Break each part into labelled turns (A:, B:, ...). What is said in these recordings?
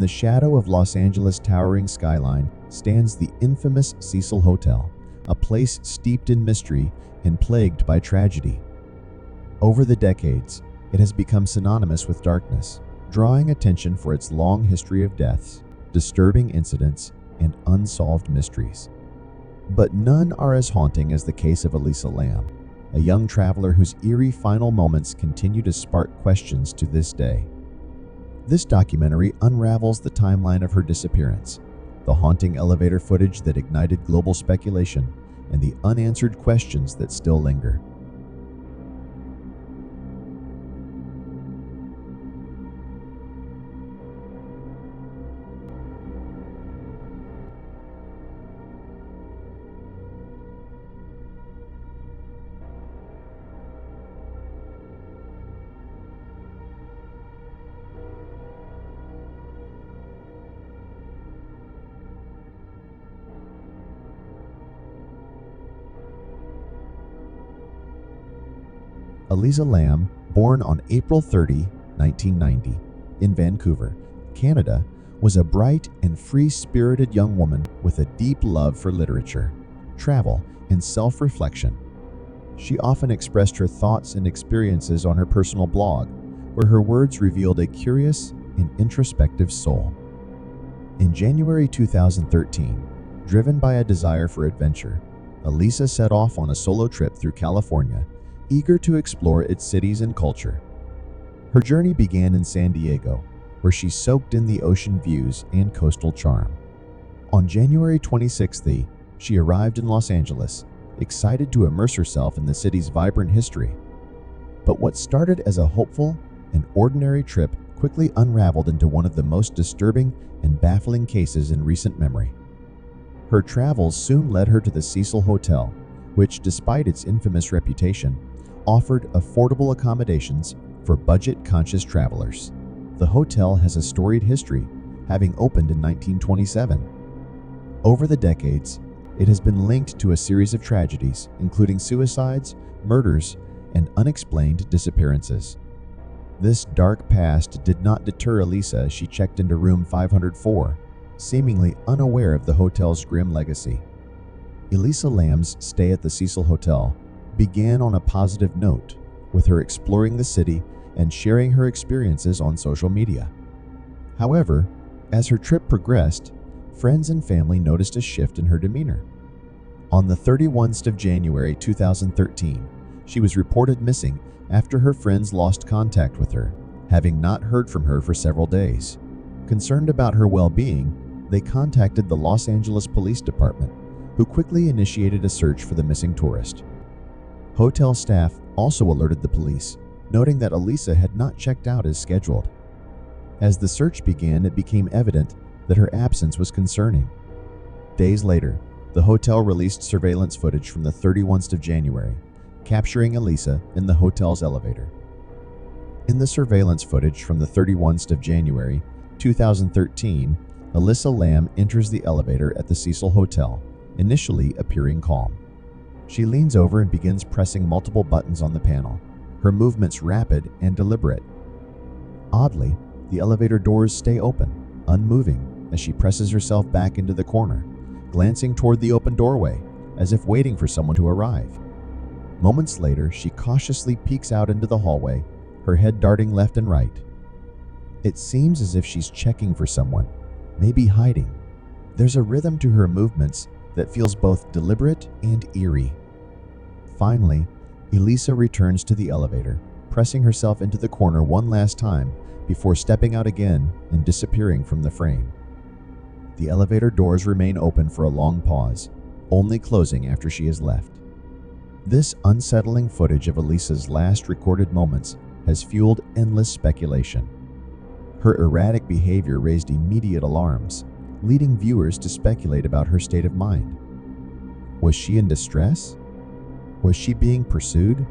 A: the shadow of Los Angeles' towering skyline stands the infamous Cecil Hotel, a place steeped in mystery and plagued by tragedy. Over the decades, it has become synonymous with darkness, drawing attention for its long history of deaths, disturbing incidents, and unsolved mysteries. But none are as haunting as the case of Elisa Lam, a young traveler whose eerie final moments continue to spark questions to this day. This documentary unravels the timeline of her disappearance, the haunting elevator footage that ignited global speculation, and the unanswered questions that still linger. Elisa Lam, born on April 30, 1990, in Vancouver, Canada, was a bright and free-spirited young woman with a deep love for literature, travel, and self-reflection. She often expressed her thoughts and experiences on her personal blog, where her words revealed a curious and introspective soul. In January 2013, driven by a desire for adventure, Elisa set off on a solo trip through California, eager to explore its cities and culture. Her journey began in San Diego, where she soaked in the ocean views and coastal charm. On January 26th, she arrived in Los Angeles, excited to immerse herself in the city's vibrant history. But what started as a hopeful and ordinary trip quickly unraveled into one of the most disturbing and baffling cases in recent memory. Her travels soon led her to the Cecil Hotel, which, despite its infamous reputation, offered affordable accommodations for budget-conscious travelers. The hotel has a storied history, having opened in 1927. Over the decades, it has been linked to a series of tragedies, including suicides, murders, and unexplained disappearances. This dark past did not deter Elisa as she checked into room 504, seemingly unaware of the hotel's grim legacy. Elisa Lam's stay at the Cecil Hotel began on a positive note, with her exploring the city and sharing her experiences on social media. However, as her trip progressed, friends and family noticed a shift in her demeanor. On the 31st of January 2013, she was reported missing after her friends lost contact with her, having not heard from her for several days. Concerned about her well-being, they contacted the Los Angeles Police Department, who quickly initiated a search for the missing tourist. Hotel staff also alerted the police, noting that Elisa had not checked out as scheduled. As the search began, it became evident that her absence was concerning. Days later, the hotel released surveillance footage from the 31st of January, capturing Elisa in the hotel's elevator. In the surveillance footage from the 31st of January 2013, Elisa Lam enters the elevator at the Cecil Hotel, initially appearing calm. She leans over and begins pressing multiple buttons on the panel, her movements rapid and deliberate. Oddly, the elevator doors stay open, unmoving, as she presses herself back into the corner, glancing toward the open doorway, as if waiting for someone to arrive. Moments later, she cautiously peeks out into the hallway, her head darting left and right. It seems as if she's checking for someone, maybe hiding. There's a rhythm to her movements that feels both deliberate and eerie. Finally, Elisa returns to the elevator, pressing herself into the corner one last time before stepping out again and disappearing from the frame. The elevator doors remain open for a long pause, only closing after she has left. This unsettling footage of Elisa's last recorded moments has fueled endless speculation. Her erratic behavior raised immediate alarms, leading viewers to speculate about her state of mind. Was she in distress? Was she being pursued?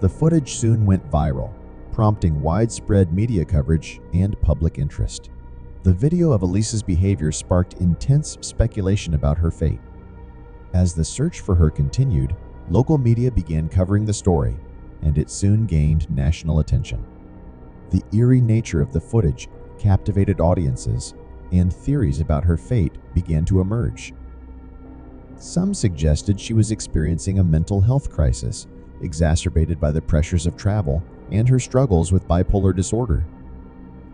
A: The footage soon went viral, prompting widespread media coverage and public interest. The video of Elisa's behavior sparked intense speculation about her fate. As the search for her continued, local media began covering the story, and it soon gained national attention. The eerie nature of the footage captivated audiences, and theories about her fate began to emerge. Some suggested she was experiencing a mental health crisis, exacerbated by the pressures of travel and her struggles with bipolar disorder.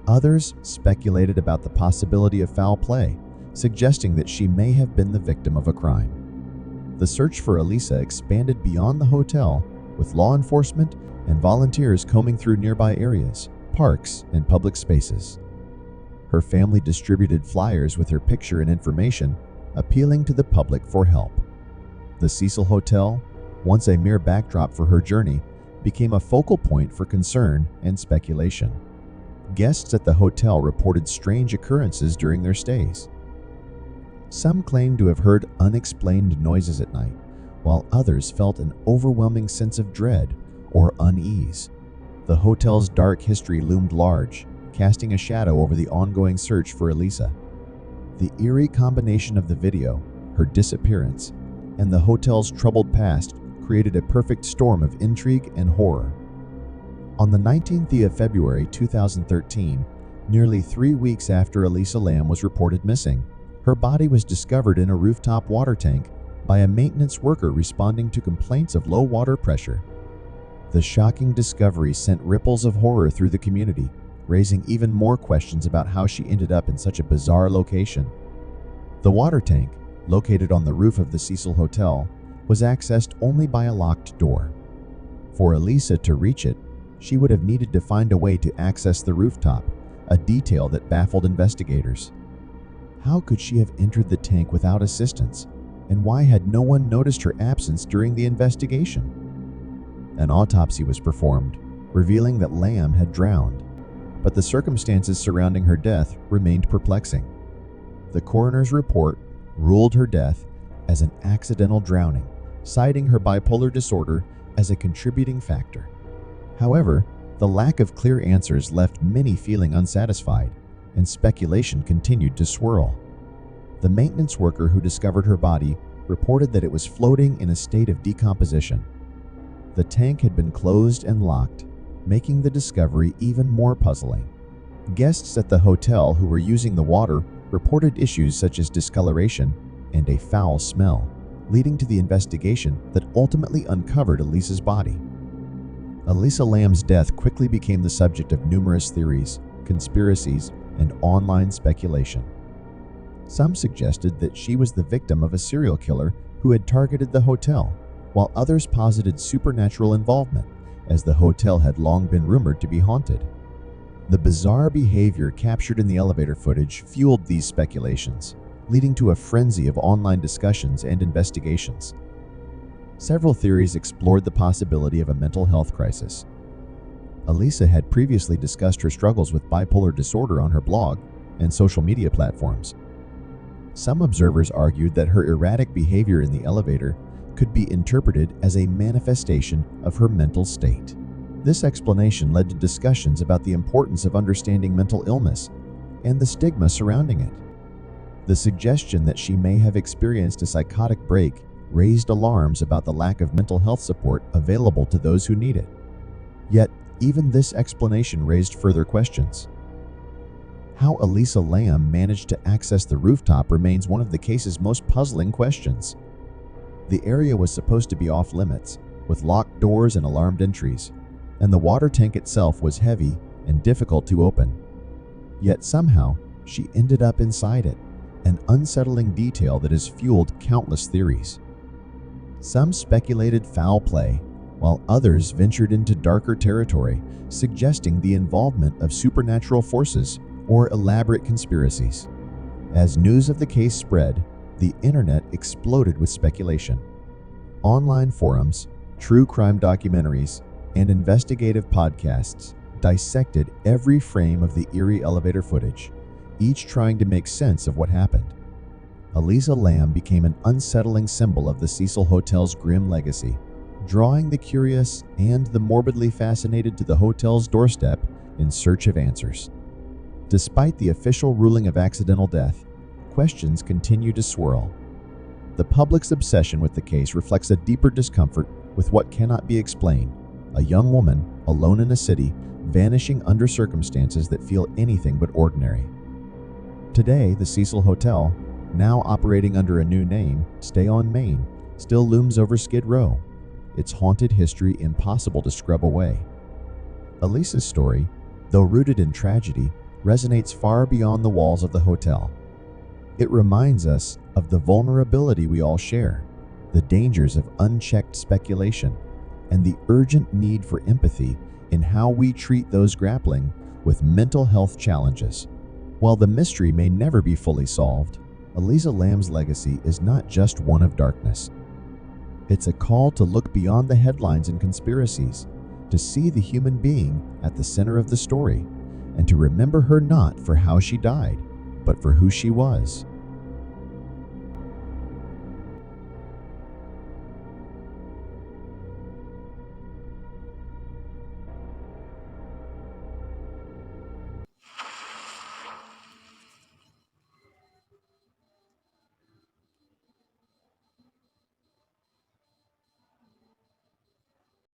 A: Others speculated about the possibility of foul play, suggesting that she may have been the victim of a crime. The search for Elisa expanded beyond the hotel, with law enforcement and volunteers combing through nearby areas, parks, and public spaces. Her family distributed flyers with her picture and information, appealing to the public for help. The Cecil Hotel, once a mere backdrop for her journey, became a focal point for concern and speculation. Guests at the hotel reported strange occurrences during their stays. Some claimed to have heard unexplained noises at night, while others felt an overwhelming sense of dread or unease. The hotel's dark history loomed large, casting a shadow over the ongoing search for Elisa. The eerie combination of the video, her disappearance, and the hotel's troubled past created a perfect storm of intrigue and horror. On the 19th of February 2013, nearly 3 weeks after Elisa Lam was reported missing, her body was discovered in a rooftop water tank by a maintenance worker responding to complaints of low water pressure. The shocking discovery sent ripples of horror through the community, raising even more questions about how she ended up in such a bizarre location. The water tank, located on the roof of the Cecil Hotel, was accessed only by a locked door. For Elisa to reach it, she would have needed to find a way to access the rooftop, a detail that baffled investigators. How could she have entered the tank without assistance, and why had no one noticed her absence during the investigation? An autopsy was performed, revealing that Lam had drowned, but the circumstances surrounding her death remained perplexing. The coroner's report ruled her death as an accidental drowning, citing her bipolar disorder as a contributing factor. However, the lack of clear answers left many feeling unsatisfied, and speculation continued to swirl. The maintenance worker who discovered her body reported that it was floating in a state of decomposition. The tank had been closed and locked, making the discovery even more puzzling. Guests at the hotel who were using the water reported issues such as discoloration and a foul smell, leading to the investigation that ultimately uncovered Elisa's body. Elisa Lam's death quickly became the subject of numerous theories, conspiracies, and online speculation. Some suggested that she was the victim of a serial killer who had targeted the hotel, while others posited supernatural involvement, as the hotel had long been rumored to be haunted. The bizarre behavior captured in the elevator footage fueled these speculations, leading to a frenzy of online discussions and investigations. Several theories explored the possibility of a mental health crisis. Elisa had previously discussed her struggles with bipolar disorder on her blog and social media platforms. Some observers argued that her erratic behavior in the elevator could be interpreted as a manifestation of her mental state. This explanation led to discussions about the importance of understanding mental illness and the stigma surrounding it. The suggestion that she may have experienced a psychotic break raised alarms about the lack of mental health support available to those who need it. Yet, even this explanation raised further questions. How Elisa Lam managed to access the rooftop remains one of the case's most puzzling questions. The area was supposed to be off limits, with locked doors and alarmed entries, and the water tank itself was heavy and difficult to open. Yet somehow, she ended up inside it, an unsettling detail that has fueled countless theories. Some speculated foul play, while others ventured into darker territory, suggesting the involvement of supernatural forces or elaborate conspiracies. As news of the case spread, the internet exploded with speculation. Online forums, true crime documentaries, and investigative podcasts dissected every frame of the eerie elevator footage, each trying to make sense of what happened. Elisa Lam became an unsettling symbol of the Cecil Hotel's grim legacy, drawing the curious and the morbidly fascinated to the hotel's doorstep in search of answers. Despite the official ruling of accidental death, questions continue to swirl. The public's obsession with the case reflects a deeper discomfort with what cannot be explained: a young woman, alone in a city, vanishing under circumstances that feel anything but ordinary. Today, the Cecil Hotel, now operating under a new name, Stay on Main, still looms over Skid Row, its haunted history impossible to scrub away. Elisa's story, though rooted in tragedy, resonates far beyond the walls of the hotel. It reminds us of the vulnerability we all share, the dangers of unchecked speculation, and the urgent need for empathy in how we treat those grappling with mental health challenges. While the mystery may never be fully solved, Elisa Lam's legacy is not just one of darkness. It's a call to look beyond the headlines and conspiracies, to see the human being at the center of the story, and to remember her not for how she died, but for who she was.